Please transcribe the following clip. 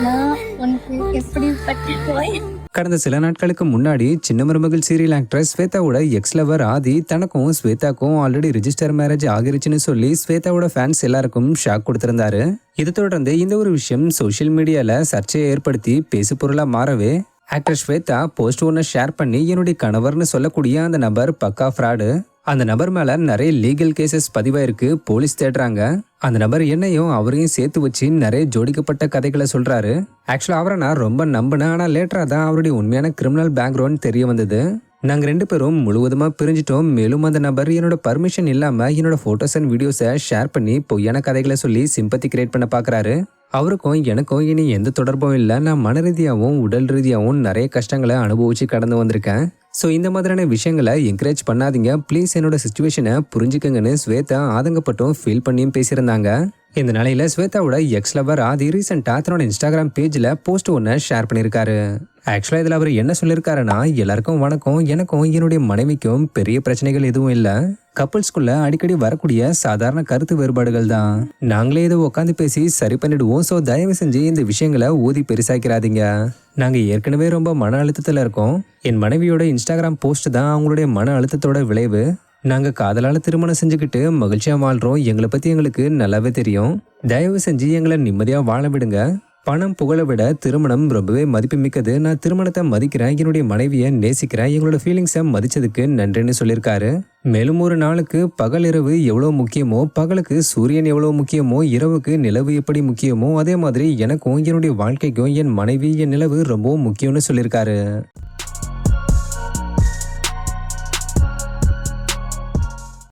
நான் உனக்கு எப்படிப்பட்ட போய் கடந்த சில நாட்களுக்கு முன்னாடி சின்ன மருமகள் சீரியல் ஆக்ட்ரஸ் ஸ்வேதாவோட எக்ஸ் லவர் ஆதி தனக்கும் ஸ்வேதாக்கும் ஆல்ரெடி ரிஜிஸ்டர் மேரேஜ் ஆகிருச்சுன்னு சொல்லி ஸ்வேதாவோட ஃபேன்ஸ் எல்லாருக்கும் ஷாக் கொடுத்திருந்தாரு. இதை தொடர்ந்து இந்த ஒரு விஷயம் சோஷியல் மீடியால சர்ச்சையை ஏற்படுத்தி பேசு பொருளா மாறவே ஆக்டர் ஸ்வேதா போஸ்ட் ஒன்று ஷேர் பண்ணி என்னுடைய கணவர்னு சொல்லக்கூடிய அந்த நபர் பக்கா ஃப்ராடு, அந்த நபர் மேல நிறைய லீகல் கேசஸ் பதிவாயிருக்கு, போலீஸ் தேடுறாங்க, அந்த நபர் என்னையும் அவரையும் சேர்த்து வச்சு நிறைய ஜோடிக்கப்பட்ட கதைகளை சொல்றாரு. ஆக்சுவலா அவரை நான் ரொம்ப நம்பினேன், ஆனா லேட்டரா தான் அவருடைய உண்மையான கிரிமினல் பேக்ரவுண்ட் தெரிய வந்தது. நாங்க 2 பேரும் முழுவதுமா பிரிஞ்சிட்டோம். மேலும் அந்த நபர் என்னோட பர்மிஷன் இல்லாம என்னோட போட்டோஸ் அண்ட் வீடியோஸை ஷேர் பண்ணி பொய்யான கதைகளை சொல்லி சிம்பத்தி கிரியேட் பண்ண பாக்குறாரு. அவருக்கும் எனக்கும் இனி எந்த தொடர்பும் இல்லை. நான் மன ரீதியாகவும் உடல் ரீதியாகவும் நிறைய கஷ்டங்களை அனுபவிச்சு கடந்து வந்திருக்கேன். ஸோ இந்த மாதிரியான விஷயங்களை என்கரேஜ் பண்ணாதீங்க ப்ளீஸ், என்னோட சுச்சுவேஷனை புரிஞ்சுக்கங்கன்னு ஸ்வேதா ஆதங்கப்பட்டும் ஃபீல் பண்ணியும் பேசியிருந்தாங்க. இந்த நிலையில ஸ்வேதாவோட எக்ஸ் லவர் ஆதி ரீசெண்டா தன்னோட இன்ஸ்டாகிராம் பேஜ்ல போஸ்ட் ஒன்று ஷேர் பண்ணியிருக்காரு. ஆக்சுவலா இதுல அவர் என்ன சொல்லியிருக்காருன்னா, எல்லாருக்கும் வணக்கம், எனக்கும் என்னுடைய மனைவிக்கும் பெரிய பிரச்சனைகள் எதுவும் இல்லை, கப்புள்ஸ்குள்ள அடிக்கடி வரக்கூடிய சாதாரண கருத்து வேறுபாடுகள் தான், நாங்களே இதை உட்காந்து பேசி சரி பண்ணிடுவோம். ஸோ தயவு செஞ்சு இந்த விஷயங்களை ஊதி பெருசாக்கிறாதீங்க, நாங்க ஏற்கனவே ரொம்ப மன அழுத்தத்துல இருக்கோம், என் மனைவியோட இன்ஸ்டாகிராம் போஸ்ட் தான் அவங்களுடைய மன அழுத்தத்தோட விளைவு, நாங்க காதலால திருமணம் செஞ்சுக்கிட்டு மகிழ்ச்சியா வாழ்றோம், எங்களை பத்தி எங்களுக்கு நல்லாவே தெரியும், தயவு செஞ்சு எங்களை நிம்மதியா வாழ விடுங்க, பணம் புகழை விட திருமணம் ரொம்பவே மதிப்பு மிக்கது, நான் திருமணத்தை மதிக்கிறேன், என்னுடைய மனைவியை நேசிக்கிறேன், எங்களோட ஃபீலிங்ஸை மதிச்சதுக்கு நன்றின்னு சொல்லியிருக்காரு. மேலும் ஒரு நாளுக்கு பகல் இரவு எவ்வளோ முக்கியமோ, பகலுக்கு சூரியன் எவ்வளோ முக்கியமோ, இரவுக்கு நிலவு எப்படி முக்கியமோ, அதே மாதிரி எனக்கும் என்னுடைய வாழ்க்கைக்கும் என் மனைவி என் நிலவு ரொம்பவும் முக்கியம்னு சொல்லியிருக்காரு.